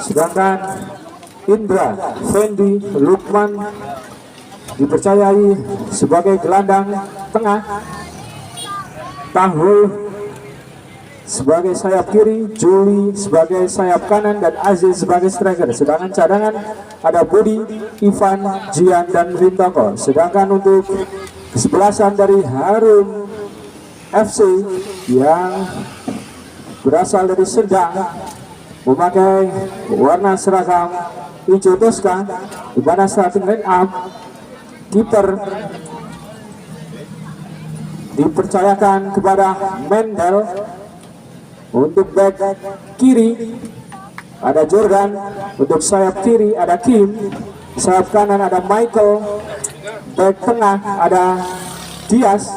Sedangkan Indra Fendi Lukman dipercayai sebagai gelandang tengah, Tahul sebagai sayap kiri, Juli sebagai sayap kanan, dan Aziz sebagai striker. Sedangkan cadangan ada Budi, Ivan, Jian, dan Rintoko. Sedangkan untuk kesebelasan dari Harum FC yang berasal dari Sendang memakai warna seragam hijau toska, di mana starting line up kiper dipercayakan kepada Mendel. Untuk back kiri ada Jordan, untuk sayap kiri ada Kim, sayap kanan ada Michael, back tengah ada Dias,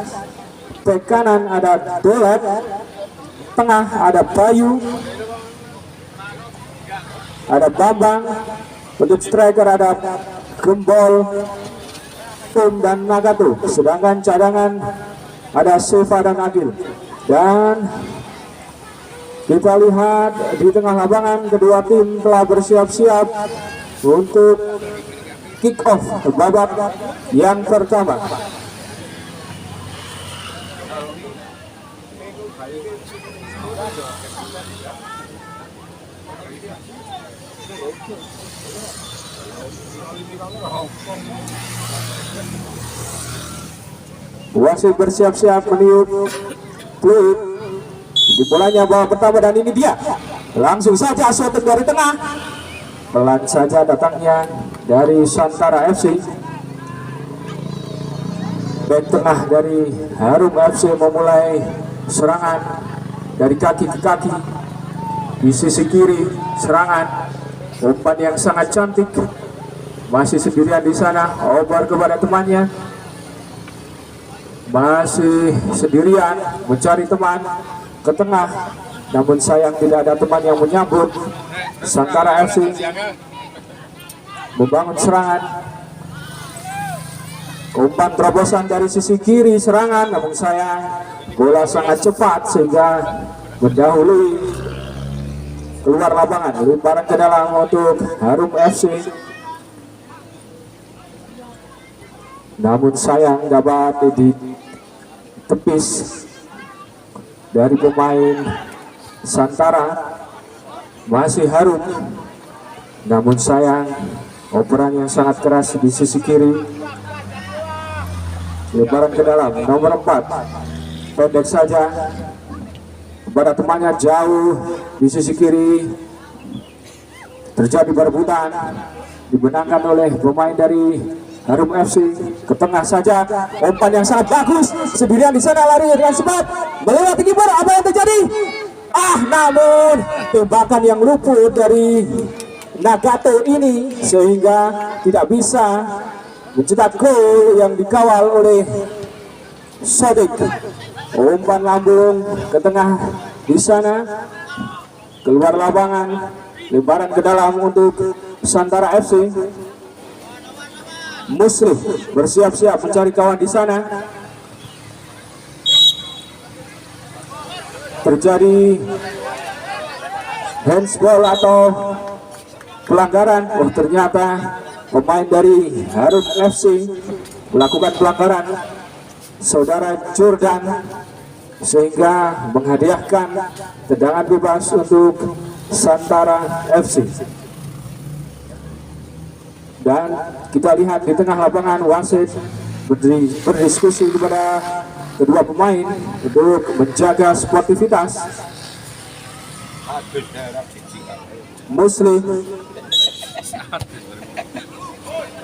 back kanan ada Dolet, tengah ada Bayu, ada Bambang, untuk striker ada Gembol, dan Nagato. Sedangkan cadangan ada Seva dan Agil. Dan kita lihat di tengah lapangan kedua tim telah bersiap-siap untuk kick off babak yang pertama. Wasit bersiap-siap meniup peluit. Di bolanya bawa pertama, dan ini dia langsung saja shot dari tengah, pelan saja datangnya dari Santara FC. Back tengah dari Harum FC memulai serangan dari kaki ke kaki. Di sisi kiri serangan, umpan yang sangat cantik, masih sendirian di sana, oper kepada temannya, masih sendirian mencari teman ke tengah, namun sayang tidak ada teman yang menyambut. Santara FC membangun serangan, umpan terobosan dari sisi kiri serangan, namun sayang bola sangat cepat sehingga mendahului keluar lapangan. Lemparan ke dalam untuk Harum FC, namun sayang dapat ditepis dari pemain Santara. Masih Harum, namun sayang operan yang sangat keras di sisi kiri. Lemparan ke dalam nomor 4, pendek saja kepada temannya jauh di sisi kiri. Terjadi perebutan, dibenangkan oleh pemain dari Harum FC. Ke tengah saja, umpan yang sangat bagus, sendirian di sana, lari dengan cepat melewati kiper. Apa yang terjadi? Namun tembakan yang luput dari Nagato ini sehingga tidak bisa mencetak gol yang dikawal oleh Sodik. Umpan lambung ke tengah di sana, keluar lapangan, lemparan ke dalam untuk Santara FC. Muslim bersiap-siap mencari kawan di sana. Terjadi handsball atau pelanggaran. Ternyata pemain dari Harum FC melakukan pelanggaran saudara Jordan, sehingga menghadiahkan tendangan bebas untuk Santara FC. Dan kita lihat di tengah lapangan wasit berdiskusi kepada kedua pemain untuk menjaga sportivitas. Muslim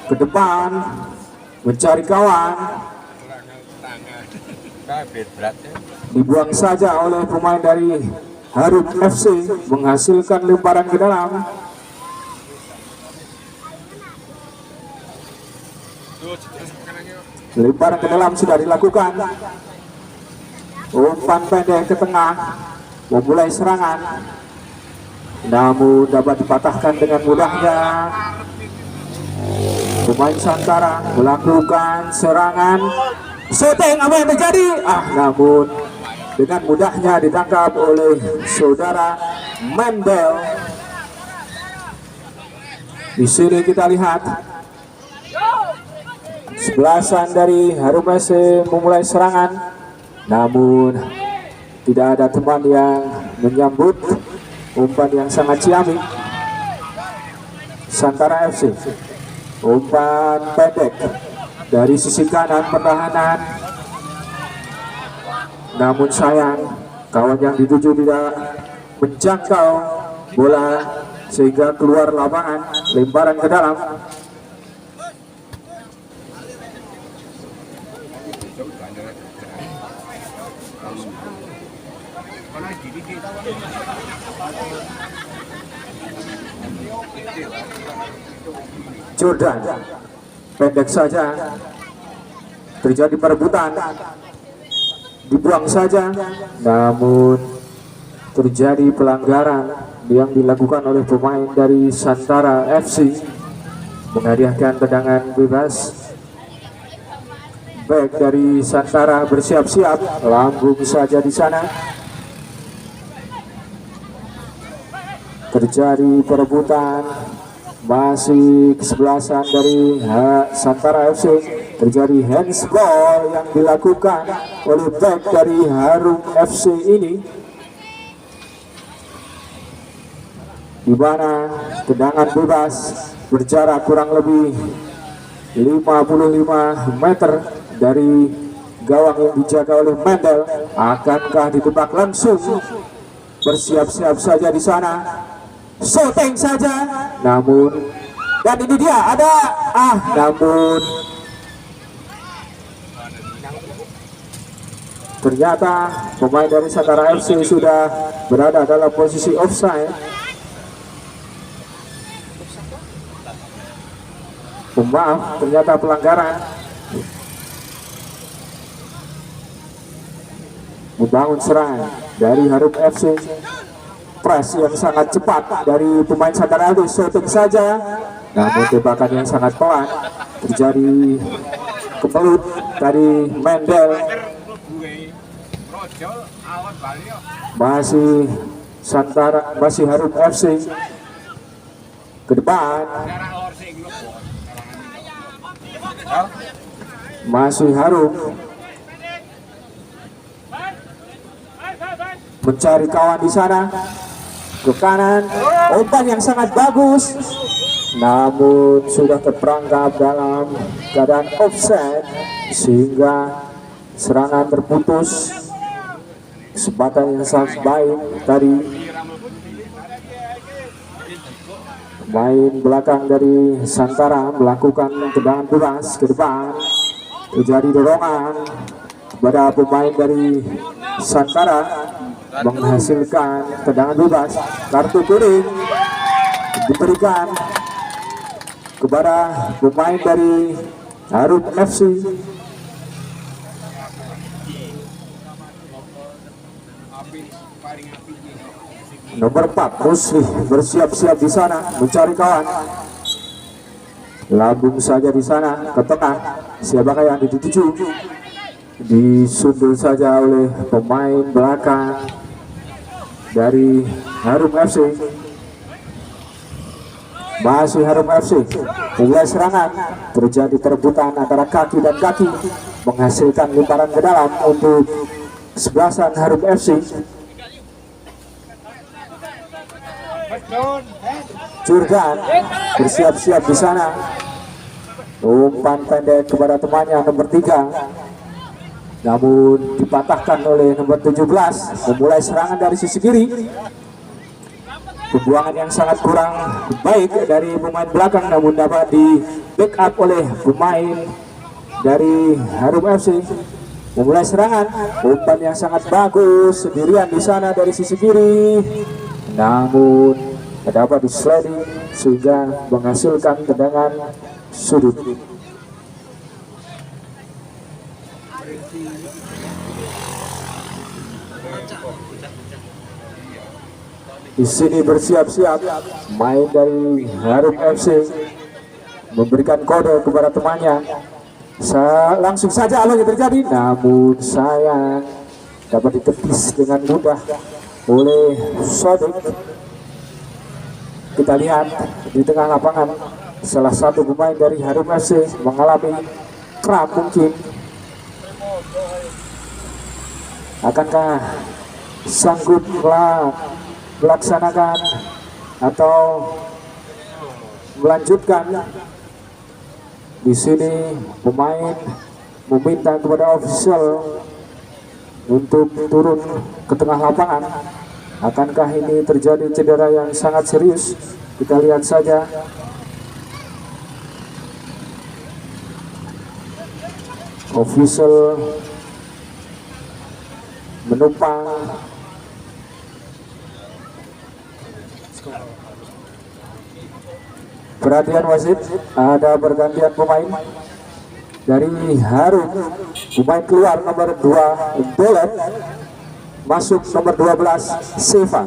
ke depan mencari kawan, dibuang saja oleh pemain dari Harum FC, menghasilkan lemparan ke dalam. Lemparan ke dalam sudah dilakukan. Umpan pendek ke tengah memulai serangan, namun dapat dipatahkan dengan mudahnya. Pemain Santara melakukan serangan, shooting. Apa yang terjadi? Namun dengan mudahnya ditangkap oleh saudara Mendel. Di sini kita lihat sebelasan dari Harum FC memulai serangan, namun tidak ada teman yang menyambut umpan yang sangat ciamik. Santara FC umpan pendek dari sisi kanan pertahanan, namun sayang kawan yang dituju tidak menjangkau bola sehingga keluar lapangan, lemparan ke dalam. Jordan pendek saja, terjadi perebutan, dibuang saja, namun terjadi pelanggaran yang dilakukan oleh pemain dari Santara FC, menghadiahkan tendangan bebas. Back dari Santara bersiap-siap, lambung saja di sana. Terjadi perebutan, masih kesebelasan dari Santara FC. Terjadi handsball yang dilakukan oleh back dari Harum FC ini, di mana tendangan bebas berjarak kurang lebih 55 meter dari gawang yang dijaga oleh Mendel. Akankah ditebak langsung? Bersiap-siap saja di sana, shooting saja, namun, dan ini dia ada, namun ternyata pemain dari Santara FC sudah berada dalam posisi offside. Maaf, ternyata pelanggaran. Membangun serangan dari Harum FC. Press yang sangat cepat dari pemain Santara FC, shooting saja, namun tembakan yang sangat pelan. Terjadi kepelut dari Mendel. Masih Harum FC ke depan. Masih Harum mencari kawan di sana, ke kanan, umpan yang sangat bagus, namun sudah terperangkap dalam keadaan offset sehingga serangan terputus. Kesempatan yang sangat baik tadi. Main belakang dari Santara melakukan tendangan bebas ke depan. Terjadi dorongan kepada pemain dari Santara, menghasilkan tendangan bebas. Kartu kuning diberikan kepada pemain dari Harum FC. Nomor 4 Musli bersiap-siap di sana mencari kawan. Lambung saja di sana ke tengah. Siapakah yang dituju? Disundul saja oleh pemain belakang dari Harum FC. Masih Harum FC mulai serangan. Terjadi perebutan antara kaki dan kaki, menghasilkan lemparan ke dalam untuk kesebelasan Harum FC. Jordan bersiap-siap di sana. Umpan pendek kepada temannya nomor 3, namun dipatahkan oleh nomor 17. Memulai serangan dari sisi kiri. Pembuangan yang sangat kurang baik dari pemain belakang, namun dapat di backup oleh pemain dari Harum FC. Memulai serangan, umpan yang sangat bagus sendirian di sana dari sisi kiri, namun dapat disliding sehingga menghasilkan tendangan sudut. Di sini bersiap-siap main dari Harum FC memberikan kode kepada temannya. Langsung saja alung yang terjadi, namun sayang dapat ditepis dengan mudah oleh Sodik. kita lihat di tengah lapangan salah satu pemain dari Harum FC mengalami kram mungkin. Akankah sanggup melaksanakan atau melanjutkan? Di sini pemain meminta kepada official untuk turun ke tengah lapangan. Akankah ini terjadi cedera yang sangat serius? Kita lihat saja. Official menumpang. Perhatian wasit, ada pergantian pemain dari Harum. Pemain keluar nomor 2 Dolet, masuk nomor 12 Seva.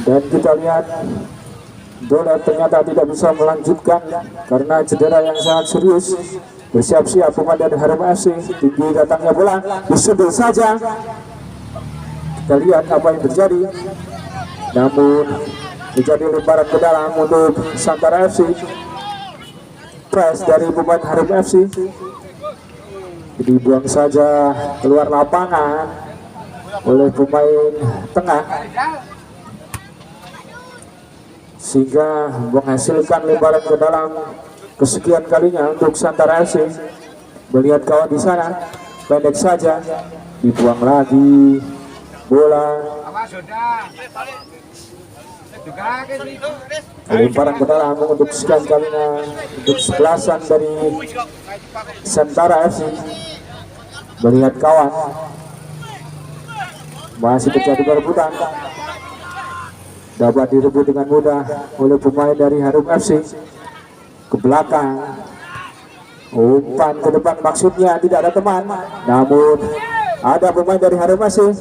Dan kita lihat Dolet ternyata tidak bisa melanjutkan karena cedera yang sangat serius. Bersiap-siap pemain dari Harum FC. Tinggi datangnya bola, disundul saja. Kita lihat apa yang terjadi. Namun terjadi lemparan ke dalam untuk Santara FC. Press dari pemain Harum FC. Dibuang saja keluar lapangan oleh pemain tengah, sehingga menghasilkan lemparan ke dalam kesekian kalinya untuk Santara FC. Melihat kawan di sana, pendek saja, dibuang lagi bola. Lemparan ke dalam untuk sekian kalinya untuk sebelasan dari Santara FC. Melihat kawan, masih terjadi perebutan, dapat direbut dengan mudah oleh pemain dari Harum FC. Ke belakang, umpan ke depan, maksudnya tidak ada teman, namun ada pemain dari Harum FC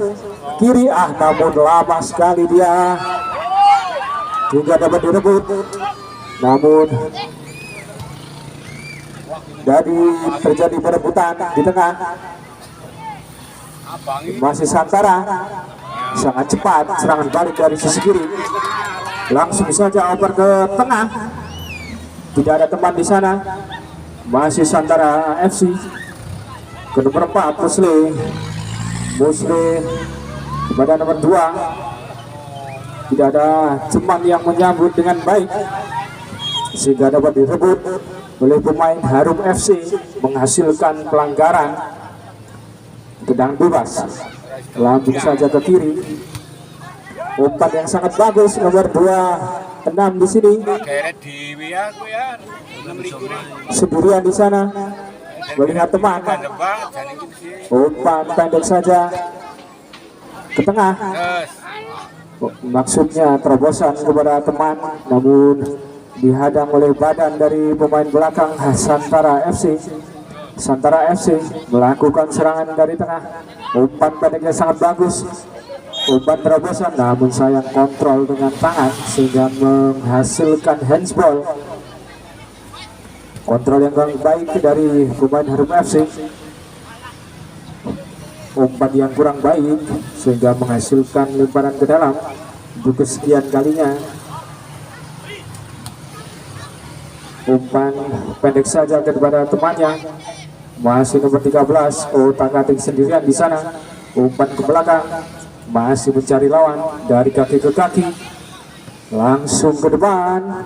kiri, namun lama sekali dia juga dapat direbut. Namun dari terjadi perebutan di tengah, masih Santara sangat cepat serangan balik dari sisi kiri, langsung saja oper ke tengah. Tidak ada teman di sana, masih Santara FC. Ke nomor 4 Musli kepada nomor 2. Tidak ada teman yang menyambut dengan baik, sehingga dapat direbut oleh pemain Harum FC, menghasilkan pelanggaran. Tendangan bebas, lambung saja ke kiri. Umpan yang sangat bagus nomor 26 di sini. Sendirian di sana, melihat teman. Umpan pendek saja ke tengah. Maksudnya terobosan kepada teman, namun dihadang oleh badan dari pemain belakang Santara FC. Santara FC melakukan serangan dari tengah. Umpan pendeknya sangat bagus, umpan terobosan, namun sayang kontrol dengan tangan sehingga menghasilkan handsball. Kontrol yang kurang baik dari pemain Harum FC. Umpan yang kurang baik sehingga menghasilkan lemparan ke dalam untuk kesekian kalinya. Umpan pendek saja kepada temannya, masih nomor 13 otak-atik sendirian di sana. Umpan ke belakang, masih mencari lawan dari kaki ke kaki, langsung ke depan.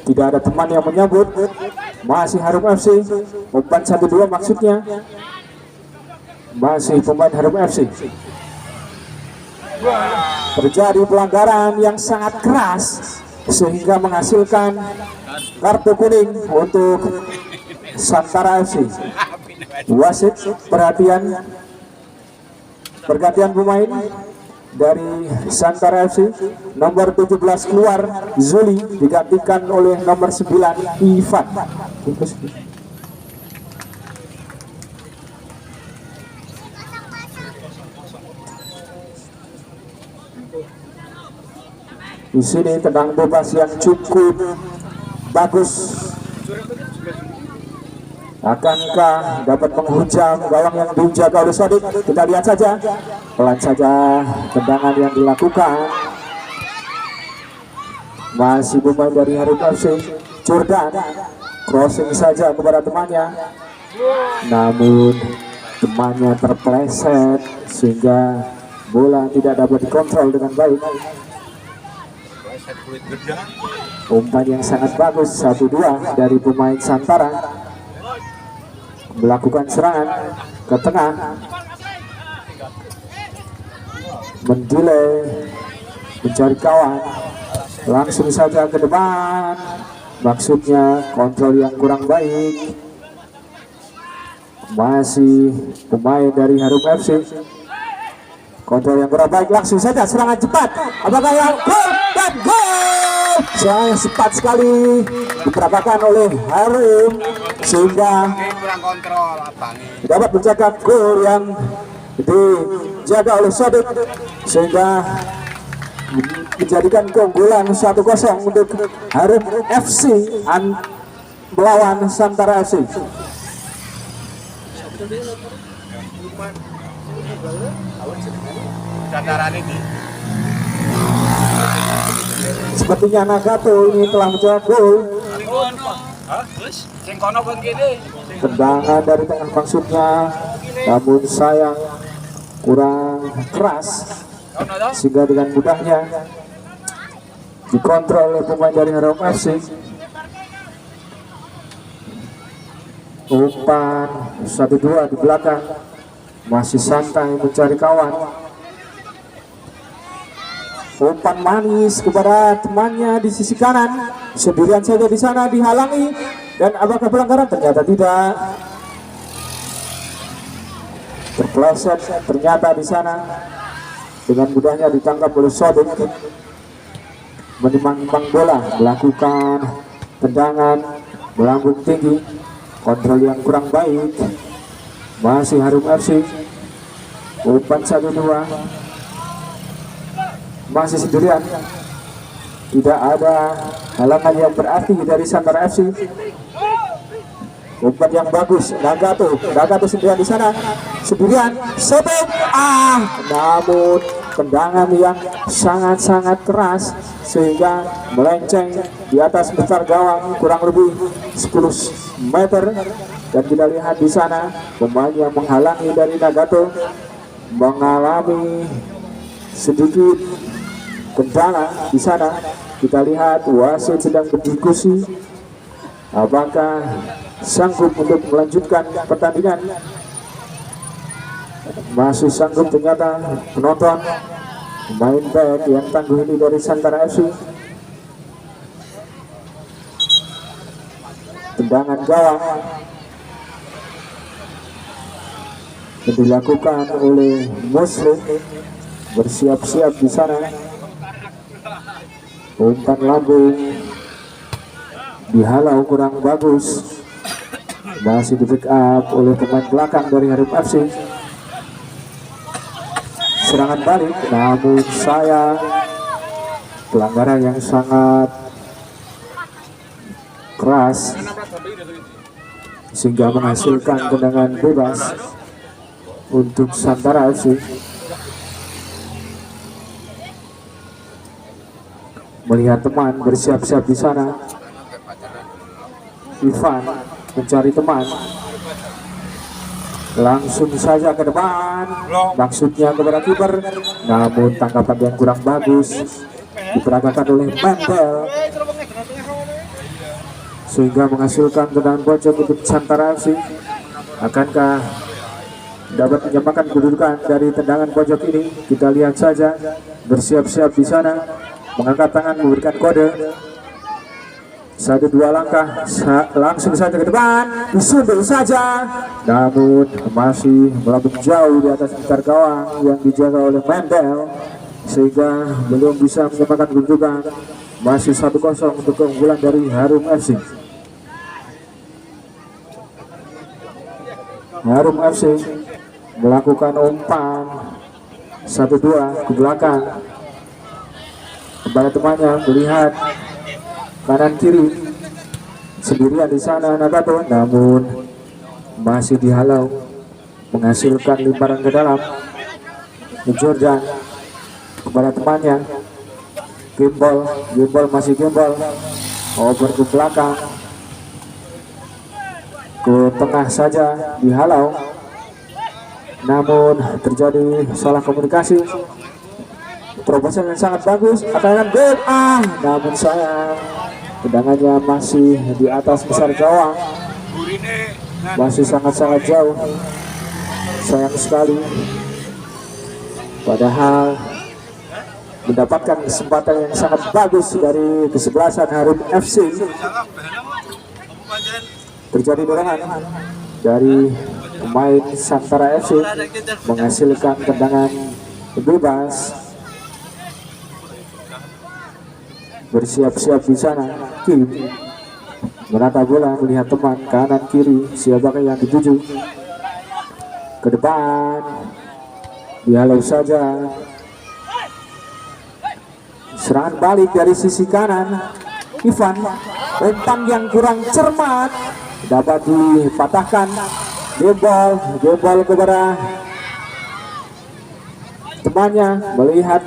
Tidak ada teman yang menyambut, masih Harum FC. Umpan 1-2 maksudnya, masih pemain Harum FC. Terjadi pelanggaran yang sangat keras sehingga menghasilkan kartu kuning untuk Santara FC. Wasit perhatian, pergantian pemain dari Santara FC. Nomor 17 keluar, Zuli, digantikan oleh nomor 9 Ivan. Di sini tendangan bebas yang cukup bagus. Akankah dapat menghujam gawang yang dijaga oleh Sodik? Kita lihat saja. Pelan saja tendangan yang dilakukan. Masih pemain dari Harum FC, Jordan, crossing saja kepada temannya, namun temannya terpeleset sehingga bola tidak dapat dikontrol dengan baik. Umpan yang sangat bagus, 1-2 dari pemain Santara. Melakukan serangan ke tengah, mendelay, mencari kawan, langsung saja ke depan. Maksudnya kontrol yang kurang baik. Masih pemain dari Harum FC, kontrol yang kurang baik, langsung saja serangan cepat. Apakah yang gol? Dan gol! Serangan cepat sekali diperagakan oleh Harum sehingga dapat menjaga gol yang dijaga oleh Sodik, sehingga menjadikan keunggulan 1-0 untuk Harum FC melawan Santara FC. Sepertinya Nagato ini telah mencetak gol. Tendangan dari tengah maksudnya, namun sayang kurang keras sehingga dengan mudahnya dikontrol oleh pemain dari Harum FC. Umpan 1-2 di belakang, masih santai mencari kawan. Umpan manis kepada temannya di sisi kanan, sendirian saja di sana, dihalangi. Dan apakah pelanggaran? Ternyata tidak. Terpeleset ternyata di sana. Dengan mudahnya ditangkap oleh Sodik. Menimang-nimang bola, melakukan tendangan melambung tinggi, kontrol yang kurang baik. Masih Harum FC. Umpan 1-2. Masih sendirian, tidak ada halangan yang berarti dari Santara FC. Umpan yang bagus, Nagato sendirian di sana, sendirian, Sodik, namun tendangan yang sangat-sangat keras sehingga melenceng di atas besar gawang kurang lebih 10 meter. Dan kita lihat di sana pemain yang menghalangi dari Nagato mengalami sedikit kendala di sana. Kita lihat wasit sedang berdiskusi apakah sanggup untuk melanjutkan pertandingan. Masih sanggup ternyata penonton. Pemain back yang tangguh ini dari Santara FC. Tendangan gawang yang dilakukan oleh Muslim, bersiap-siap di sana. Umpan lambung dihalau kurang bagus, masih di backup oleh pemain belakang dari Harum FC. Serangan balik, namun sayang pelanggaran yang sangat keras sehingga menghasilkan tendangan bebas untuk Santara FC. Melihat teman bersiap-siap di sana, Ivan mencari teman, langsung saja ke depan, maksudnya kepada kiper, namun tangkapan yang kurang bagus diperagakan oleh Mendel sehingga menghasilkan tendangan pojok untuk Santara FC. Akankah dapat menyamakan kedudukan dari tendangan pojok ini? Kita lihat saja, bersiap-siap di sana, mengangkat tangan memberikan kode. 1-2 langkah, langsung saja ke depan, disundul saja, namun masih melambung jauh di atas sekitar gawang yang dijaga oleh Mendel sehingga belum bisa menyamakan kedudukan. Masih 1-0 untuk keunggulan dari Harum FC. Harum FC melakukan umpan 1-2 ke belakang. kepada temannya, melihat kanan kiri sendirian di sana Nagato, namun masih dihalau, menghasilkan lemparan ke dalam. Jordan kepada temannya, Gimbal masih Gimbal, over ke belakang, ke tengah saja dihalau, namun terjadi salah komunikasi. Terobosan yang sangat bagus, akan gol, namun sayang tendangannya masih di atas besar gawang, masih sangat-sangat jauh, sayang sekali. Padahal mendapatkan kesempatan yang sangat bagus dari kesebelasan Harum FC. Terjadi dorongan dari pemain Santara FC, menghasilkan tendangan bebas. Bersiap-siap di sana, Kim menata bola, melihat teman kanan kiri siapakah yang dituju. Ke depan dihalau saja, serangan balik dari sisi kanan. Ivan, umpan yang kurang cermat dapat dipatahkan. Jebol kepada temannya, melihat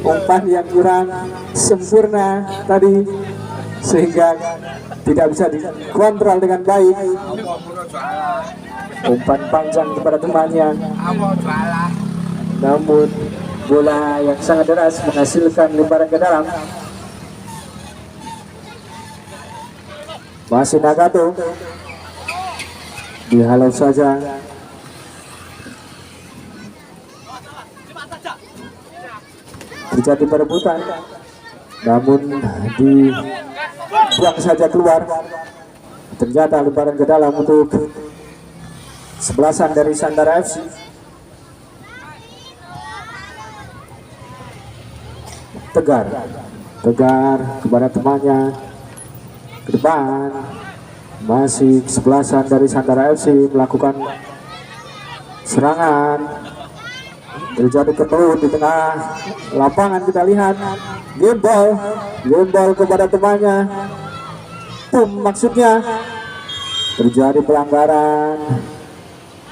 umpan yang kurang sempurna tadi, sehingga tidak bisa dikontrol dengan baik. Umpan panjang kepada temannya, namun bola yang sangat deras menghasilkan lemparan ke dalam. Masih Nagato, dihalau saja. Terjadi perebutan, namun dibuang saja keluar. Ternyata lemparan ke dalam untuk sebelasan dari Santara FC. Tegar kepada temannya, ke depan. Masih kesebelasan dari Santara FC melakukan serangan. Terjadi keteruan di tengah lapangan, kita lihat Gimbal kepada temannya, maksudnya terjadi pelanggaran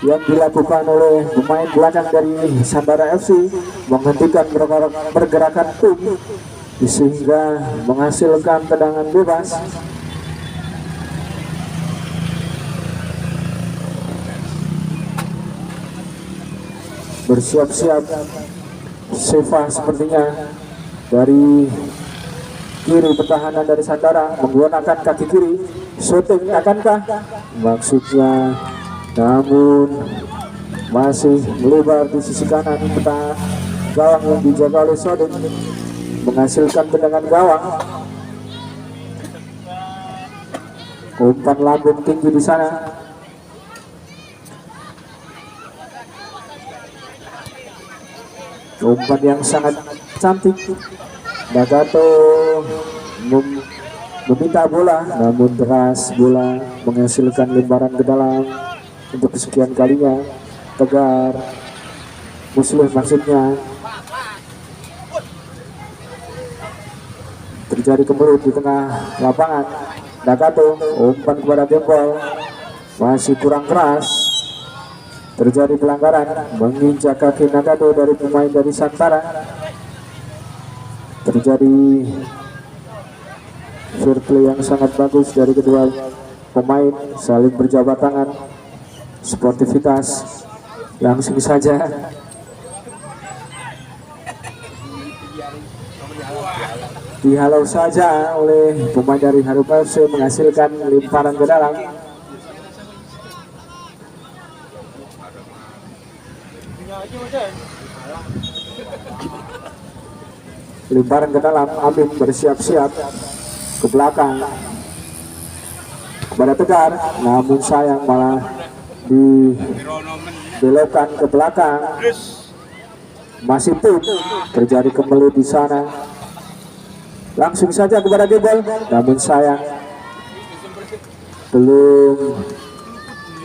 yang dilakukan oleh pemain belakang dari Santara FC, menghentikan pergerakan sehingga menghasilkan tendangan bebas. Bersiap-siap Seva sepertinya dari kiri pertahanan dari Santara, menggunakan kaki kiri, shooting akankah maksudnya, namun masih melebar di sisi kanan peta gawang yang dijaga oleh Sodin, menghasilkan tendangan gawang. Umpan lambung tinggi di sana. Umpan yang sangat cantik. Nagato meminta bola, namun deras bola menghasilkan lemparan ke dalam untuk kesekian kalinya. Tegar, Muslim maksudnya. Terjadi kemelut di tengah lapangan. Nagato, umpan kepada Gimbal, masih kurang keras. Terjadi pelanggaran, menginjak kaki Nagato dari pemain dari Santara. Terjadi fair play yang sangat bagus dari kedua pemain, saling berjabat tangan, sportivitas. Langsung saja dihalau saja oleh pemain dari Harum FC, menghasilkan lemparan ke dalam. Lemparan ke dalam, Amin bersiap-siap ke belakang kepada Tegar, namun sayang malah dibelokkan ke belakang. Masih pun terjadi kemelut di sana. Langsung saja kepada Gimbal, namun sayang belum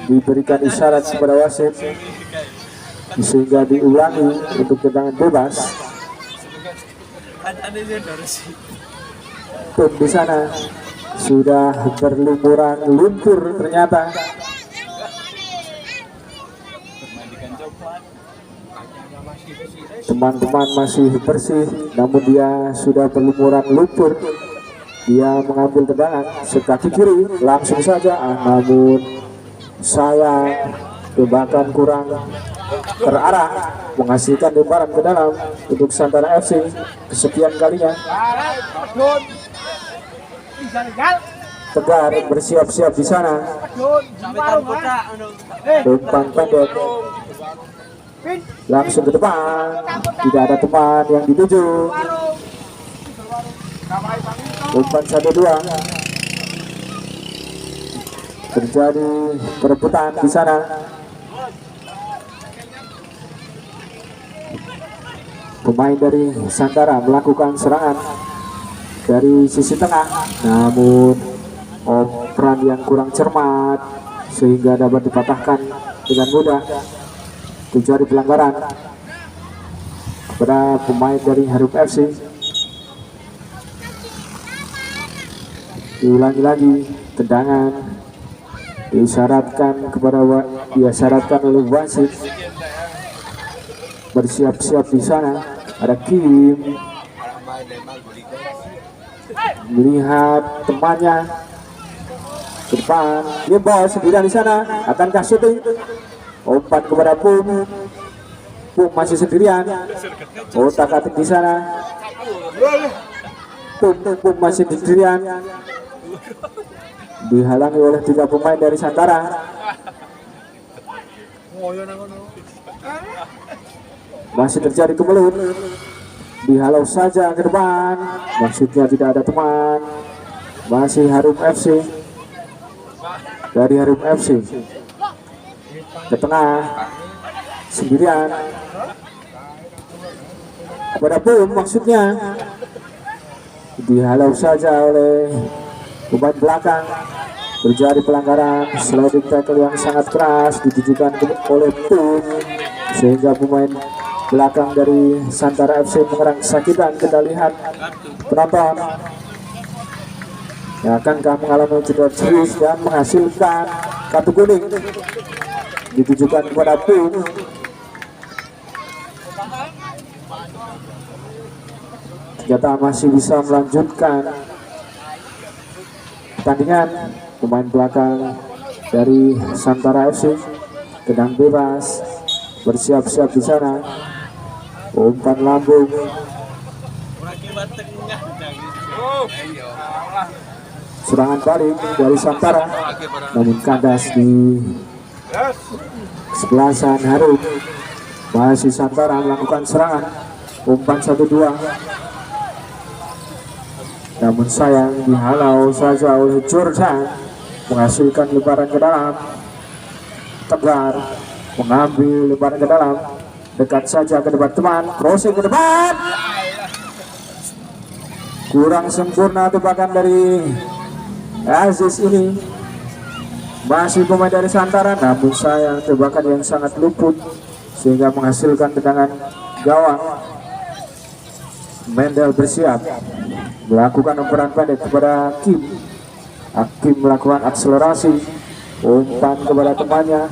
diberikan isyarat kepada wasit sehingga diulangi untuk tendangan bebas. Pun di sana sudah berlumuran lumpur ternyata. Teman-teman masih bersih, namun dia sudah berlumuran lumpur. Dia mengambil tendangan sekaki kiri langsung saja, namun sayang tembakan kurang terarah, menghasilkan lemparan ke dalam untuk Santara FC kesekian kalinya. Tegar bersiap-siap di sana. Umpan pendek langsung ke depan, tidak ada teman yang dituju. Umpan 1-2, terjadi perebutan di sana. Pemain dari Santara melakukan serangan dari sisi tengah, namun operan yang kurang cermat sehingga dapat dipatahkan dengan mudah. Terjadi pelanggaran kepada pemain dari Harum FC. Diulangi lagi tendangan, disyaratkan oleh wasit. Bersiap-siap di sana. Ada Kim melihat temannya ke depan, dia bawa sendirian di sana. Akankah syuting? Umpan kepada Pum masih sendirian. Otak-atik di sana. Pum masih sendirian, dihalangi oleh 3 pemain dari Santara. Masih terjadi kemelut, dihalau saja ke depan, maksudnya tidak ada teman. Masih Harum FC, dari Harum FC ke tengah sendirian kepada Pum, maksudnya dihalau saja oleh pemain belakang. Terjadi pelanggaran sliding tackle yang sangat keras ditujukan oleh Pum, sehingga pemain belakang dari Santara FC mengerang kesakitan. Kita lihat penonton yang akankah mengalami cedera serius dan menghasilkan kartu kuning ditujukan kepada Pum. Ternyata masih bisa melanjutkan pertandingan. Pemain belakang dari Santara FC tenang bebas, bersiap-siap di sana. Umpan lambung, serangan balik dari Santara, namun kandas di sebelasan Harum. Masih Santara melakukan serangan. Umpan 1-2, namun sayang dihalau saja oleh Jordan, menghasilkan lemparan ke dalam. Tegar mengambil lemparan ke dalam, dekat saja ke depan teman, crossing ke depan. Kurang sempurna tembakan dari Aziz ini. Masih pemain dari Santara, namun sayang tembakan yang sangat luput sehingga menghasilkan tendangan gawang. Mendel bersiap melakukan umpan pendek kepada Kim. Kim melakukan akselerasi, umpan kepada temannya.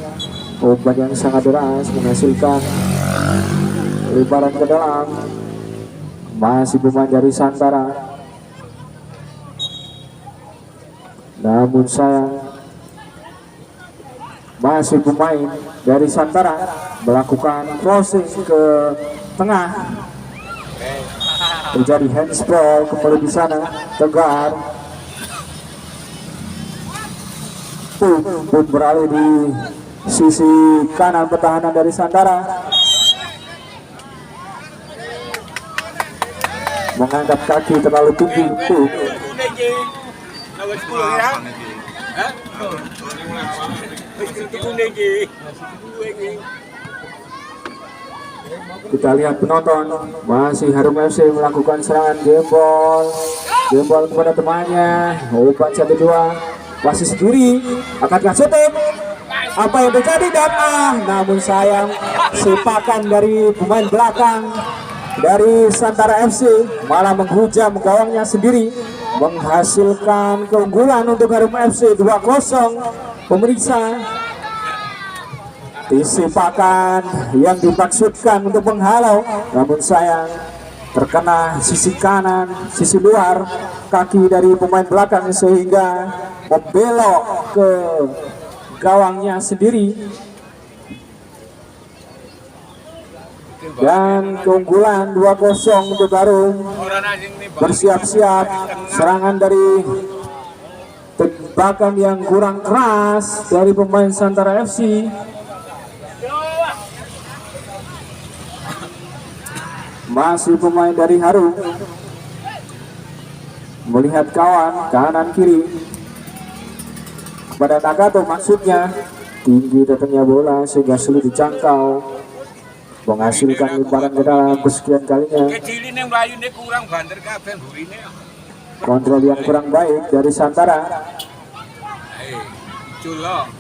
Umpan yang sangat deras menghasilkan lemparan ke dalam. Masih pemain dari Santara, namun sayang masih pemain dari Santara melakukan crossing ke tengah. Terjadi handsball kembali di sana. Tegar pun beralih di sisi kanan pertahanan dari Santara, mengangkat kaki terlalu tinggi. Kita lihat penonton, masih Harum FC melakukan serangan gembol kepada temannya. Umpan 1-2, masih sendiri, akankah syuting? apa yang terjadi dan namun sayang sepakan dari pemain belakang dari Santara FC malah menghujam gawangnya sendiri, menghasilkan keunggulan untuk Harum FC 2-0. Pemirsa, sepakan yang dimaksudkan untuk menghalau, namun sayang terkena sisi kanan, sisi luar kaki dari pemain belakang sehingga membelok ke gawangnya sendiri. Dan keunggulan 2-0 untuk Harum. Bersiap-siap serangan dari tembakan yang kurang keras dari pemain Santara FC. Masih pemain dari Harum melihat kawan kanan kiri kepada Nagato, maksudnya tinggi datangnya bola sehingga sulit dijangkau, menghasilkan lemparan ke dalam kesekian kalinya. Kontrol yang kurang baik dari Santara.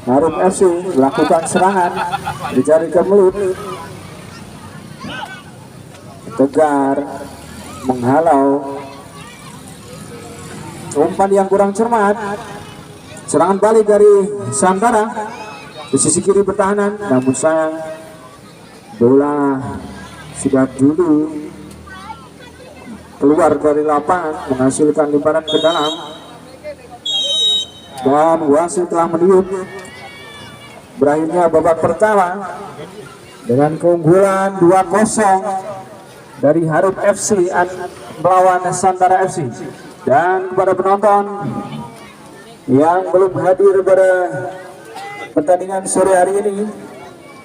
Harum FC melakukan serangan dicari ke Melut. Tegar menghalau, umpan yang kurang cermat. Serangan balik dari Santara di sisi kiri pertahanan, namun sayang bola sudah dulu keluar dari lapangan, menghasilkan lemparan ke dalam, dan wasit telah meniup berakhirnya babak pertama dengan keunggulan 2-0 dari Harum FC melawan Santara FC. Dan kepada penonton yang belum hadir pada pertandingan sore hari ini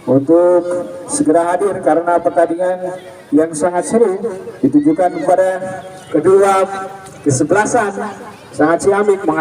untuk segera hadir karena pertandingan yang sangat seru ditujukan kepada kedua kesebelasan sangat ciamik.